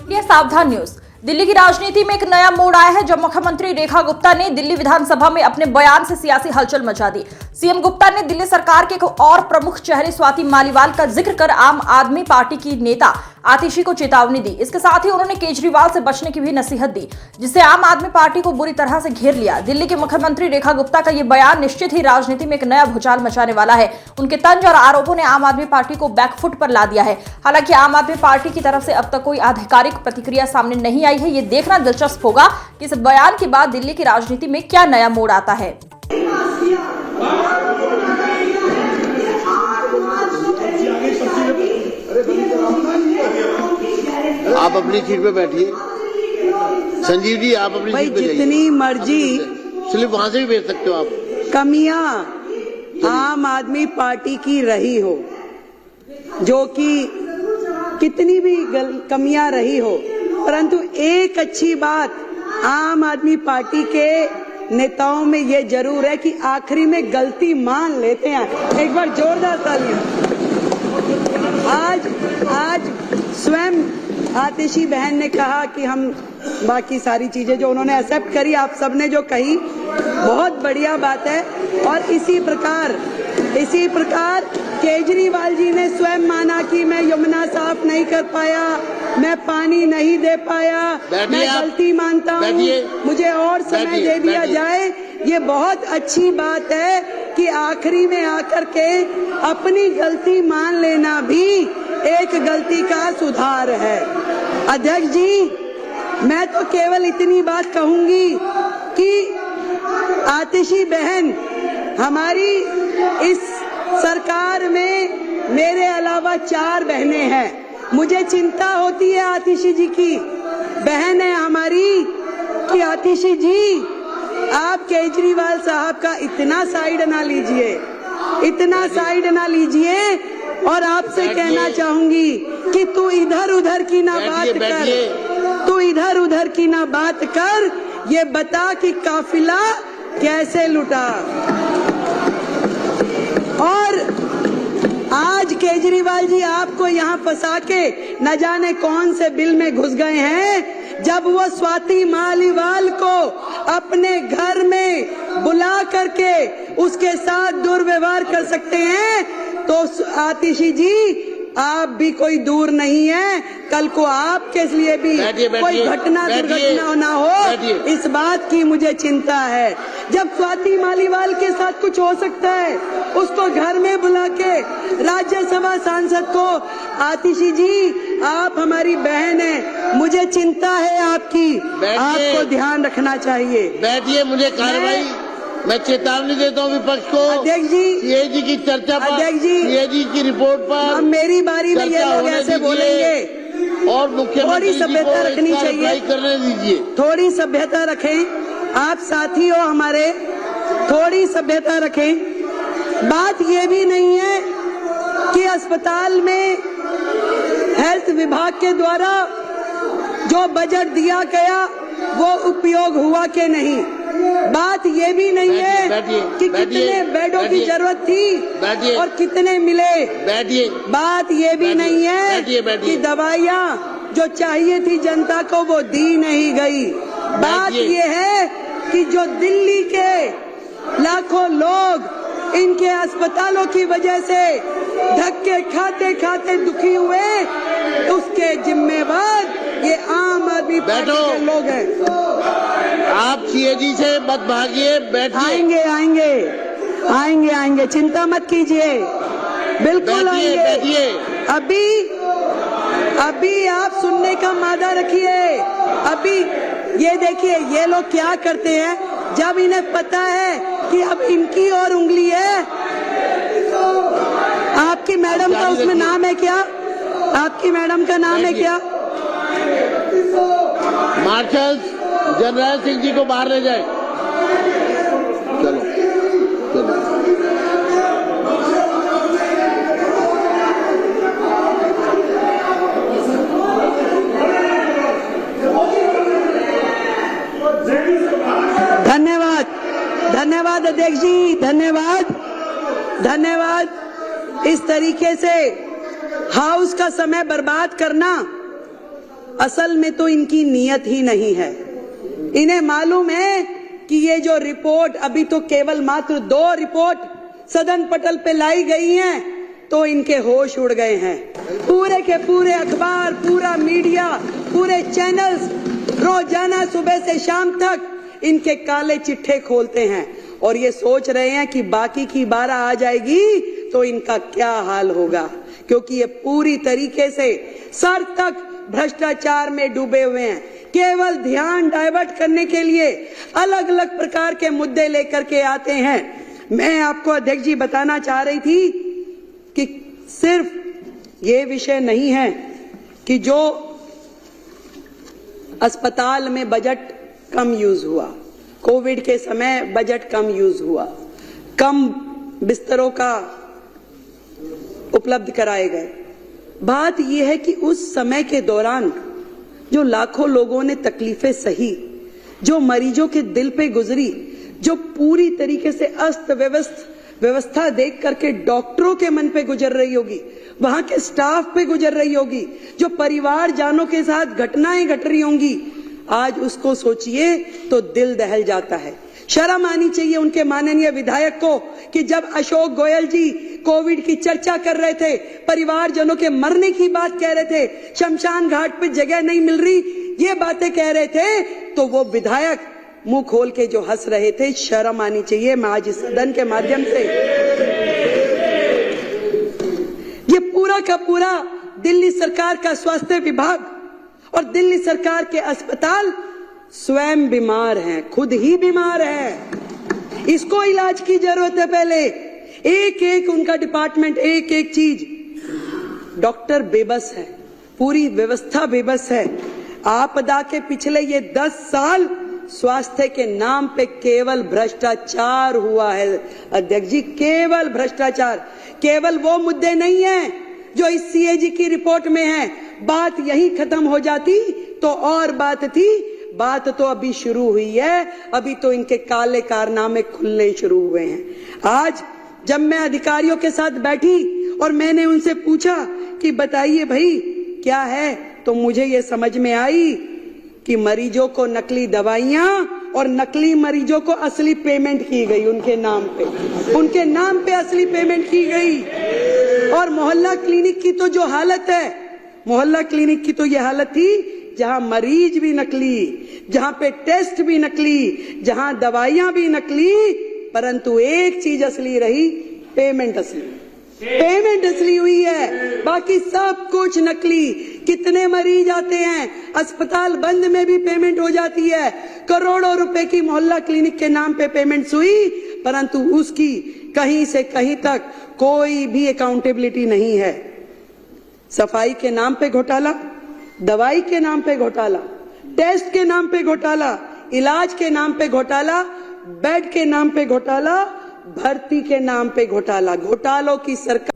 ये सावधान न्यूज। दिल्ली की राजनीति में एक नया मोड़ आया है जब मुख्यमंत्री रेखा गुप्ता ने दिल्ली विधानसभा में अपने बयान से सियासी हलचल मचा दी। सीएम गुप्ता ने दिल्ली सरकार के एक और प्रमुख चेहरे स्वाति मालीवाल का जिक्र कर आम आदमी पार्टी की नेता आतिशी को चेतावनी दी। इसके साथ ही उन्होंने केजरीवाल से बचने की भी नसीहत दी, जिससे आम आदमी पार्टी को बुरी तरह से घेर लिया। दिल्ली के मुख्यमंत्री रेखा गुप्ता का ये बयान निश्चित ही राजनीति में एक नया भूचाल मचाने वाला है। उनके तंज और आरोपों ने आम आदमी पार्टी को बैकफुट पर ला दिया है। हालांकि आम आदमी पार्टी की तरफ से अब तक कोई आधिकारिक प्रतिक्रिया सामने नहीं आई है। ये देखना दिलचस्प होगा कि इस बयान के बाद दिल्ली की राजनीति में क्या नया मोड़ आता है। आप अपनी सीट पे बैठिए। संजीव जी आप अपनी सीट पे जाइए। जितनी मर्जी सिर्फ वहां से भी भेज सकते हो आप। कमियां आम आदमी पार्टी की रही हो, जो कि कितनी भी कमियां रही हो, परंतु एक अच्छी बात आम आदमी पार्टी के नेताओं में ये जरूर है कि आखिरी में गलती मान लेते हैं। एक बार जोरदार तालियां। आज स्वयं आतिशी बहन ने कहा कि हम बाकी सारी चीजें जो उन्होंने एक्सेप्ट करी, आप सबने जो कही बहुत बढ़िया बात है। और इसी प्रकार केजरीवाल जी ने स्वयं माना कि मैं यमुना साफ नहीं कर पाया, मैं पानी नहीं दे पाया, मैं गलती मानता हूँ, मुझे और समय दे दिया जाए। ये बहुत अच्छी बात है कि आखिरी में आकर के अपनी गलती मान लेना भी एक गलती का सुधार है। अध्यक्ष जी, मैं तो केवल इतनी बात कहूंगी कि आतिशी बहन, हमारी इस सरकार में मेरे अलावा 4 बहनें हैं। मुझे चिंता होती है आतिशी जी की, बहन है हमारी, कि आतिशी जी आप केजरीवाल साहब का इतना साइड ना लीजिए, और आपसे कहना चाहूंगी कि तू इधर उधर की ना बात कर, ये बता कि काफिला कैसे लुटा। और आज केजरीवाल जी आपको यहाँ फंसा के न जाने कौन से बिल में घुस गए हैं। जब वो स्वाति मालीवाल को अपने घर में बुला करके उसके साथ दुर्व्यवहार कर सकते हैं, तो आतिशी जी आप भी कोई दूर नहीं है। कल को आपके लिए भी कोई दुर्घटना ना हो, इस बात की मुझे चिंता है। जब स्वाति मालीवाल के साथ कुछ हो सकता है, उसको घर में बुला के राज्यसभा सांसद को, आतिशी जी आप हमारी बहन है, मुझे चिंता है आपकी, आपको ध्यान रखना चाहिए। बैठिए, मुझे कार्रवाई मैं चेतावनी देता हूँ विपक्ष को। अध्यक्ष जी, सीएजी की चर्चा पर, अध्यक्ष जी, सीएजी की रिपोर्ट पर मेरी बारी में ये लोग ऐसे बोलेंगे, और मुख्यमंत्री थोड़ी सभ्यता रखनी चाहिए, करने दीजिए। थोड़ी सभ्यता रखें, आप साथी हो हमारे, थोड़ी सभ्यता रखें। बात ये भी नहीं है कि अस्पताल में हेल्थ विभाग के द्वारा जो बजट दिया गया वो उपयोग हुआ कि नहीं। बात ये भी नहीं है कि कितने बेडों की जरूरत थी और कितने मिले। बात ये भी नहीं है कि दवाइयाँ जो चाहिए थी जनता को वो दी नहीं गई। बात ये है कि जो दिल्ली के लाखों लोग इनके अस्पतालों की वजह से धक्के खाते खाते दुखी हुए, उसके जिम्मेवार ये आम आदमी पार्टी के लोग हैं। आप सीएजी से मत भागिए, बैठिए। आएंगे, चिंता मत कीजिए, बिल्कुल आएंगे। अभी आप सुनने का मादा रखिए। अभी ये देखिए, ये लोग क्या करते हैं, जब इन्हें पता है कि अब इनकी और उंगली है। आपकी मैडम का उसमें नाम है क्या? आपकी मैडम का नाम है क्या? मार्शल जनरल सिंह जी को बाहर ले जाए। चलो। धन्यवाद अध्यक्ष जी, धन्यवाद। इस तरीके से हाउस का समय बर्बाद करना असल में तो इनकी नीयत ही नहीं है। इन्हें मालूम है कि ये जो रिपोर्ट, अभी तो केवल मात्र 2 रिपोर्ट सदन पटल पे लाई गई हैं, तो इनके होश उड़ गए हैं। पूरे के पूरे अखबार, पूरा मीडिया, पूरे चैनल्स रोजाना सुबह से शाम तक इनके काले चिट्ठे खोलते हैं और ये सोच रहे हैं कि बाकी की 12 आ जाएगी तो इनका क्या हाल होगा, क्योंकि ये पूरी तरीके से सर तक भ्रष्टाचार में डूबे हुए हैं। केवल ध्यान डाइवर्ट करने के लिए अलग अलग प्रकार के मुद्दे लेकर के आते हैं। मैं आपको अध्यक्ष जी बताना चाह रही थी कि सिर्फ ये विषय नहीं है कि जो अस्पताल में बजट कम यूज हुआ, कोविड के समय बजट कम यूज हुआ, कम बिस्तरों का उपलब्ध कराए गए। बात यह है कि उस समय के दौरान जो लाखों लोगों ने तकलीफें सही, जो मरीजों के दिल पे गुजरी, जो पूरी तरीके से अस्त व्यवस्था देख करके डॉक्टरों के मन पे गुजर रही होगी, वहां के स्टाफ पे गुजर रही होगी, जो परिवार जानों के साथ घटनाएं घट रही होंगी, आज उसको सोचिए तो दिल दहल जाता है। शर्म आनी चाहिए उनके माननीय विधायक को कि जब अशोक गोयल जी कोविड की चर्चा कर रहे थे, परिवारजनों के मरने की बात कह रहे थे, शमशान घाट पे जगह नहीं मिल रही, ये बातें कह रहे थे, तो वो विधायक मुंह खोल के जो हंस रहे थे। शर्म आनी चाहिए। मैं आज इस सदन के माध्यम से ये पूरा का पूरा दिल्ली सरकार का स्वास्थ्य विभाग और दिल्ली सरकार के अस्पताल स्वयं बीमार हैं, खुद ही बीमार हैं। इसको इलाज की जरूरत है। पहले एक एक उनका डिपार्टमेंट, एक एक चीज, डॉक्टर बेबस है, पूरी व्यवस्था बेबस है। आपदा के पिछले ये 10 साल स्वास्थ्य के नाम पे केवल भ्रष्टाचार हुआ है अध्यक्ष जी, केवल भ्रष्टाचार। केवल वो मुद्दे नहीं है जो इस सीएजी की रिपोर्ट में है। बात यही खत्म हो जाती तो और बात थी, बात तो अभी शुरू हुई है। अभी तो इनके काले कारनामे खुलने शुरू हुए हैं। आज जब मैं अधिकारियों के साथ बैठी और मैंने उनसे पूछा कि बताइए भाई क्या है, तो मुझे ये समझ में आई कि मरीजों को नकली दवाइयां और नकली मरीजों को असली पेमेंट की गई उनके नाम पे असली पेमेंट की गई। और मोहल्ला क्लिनिक की तो जो हालत है, मोहल्ला क्लिनिक की तो ये हालत थी जहां मरीज भी नकली, जहां पे टेस्ट भी नकली, जहां दवाइयां भी नकली, परंतु एक चीज असली रही, पेमेंट असली हुई है, बाकी सब कुछ नकली। कितने मरीज आते हैं, अस्पताल बंद में भी पेमेंट हो जाती है। करोड़ों रुपए की मोहल्ला क्लिनिक के नाम पे पेमेंट्स हुई, परंतु उसकी कहीं से कहीं तक कोई भी अकाउंटेबिलिटी नहीं है। सफाई के नाम पे घोटाला, दवाई के नाम पे घोटाला, टेस्ट के नाम पे घोटाला, इलाज के नाम पे घोटाला, बेड के नाम पे घोटाला, भर्ती के नाम पे घोटाला। घोटालों की सरकार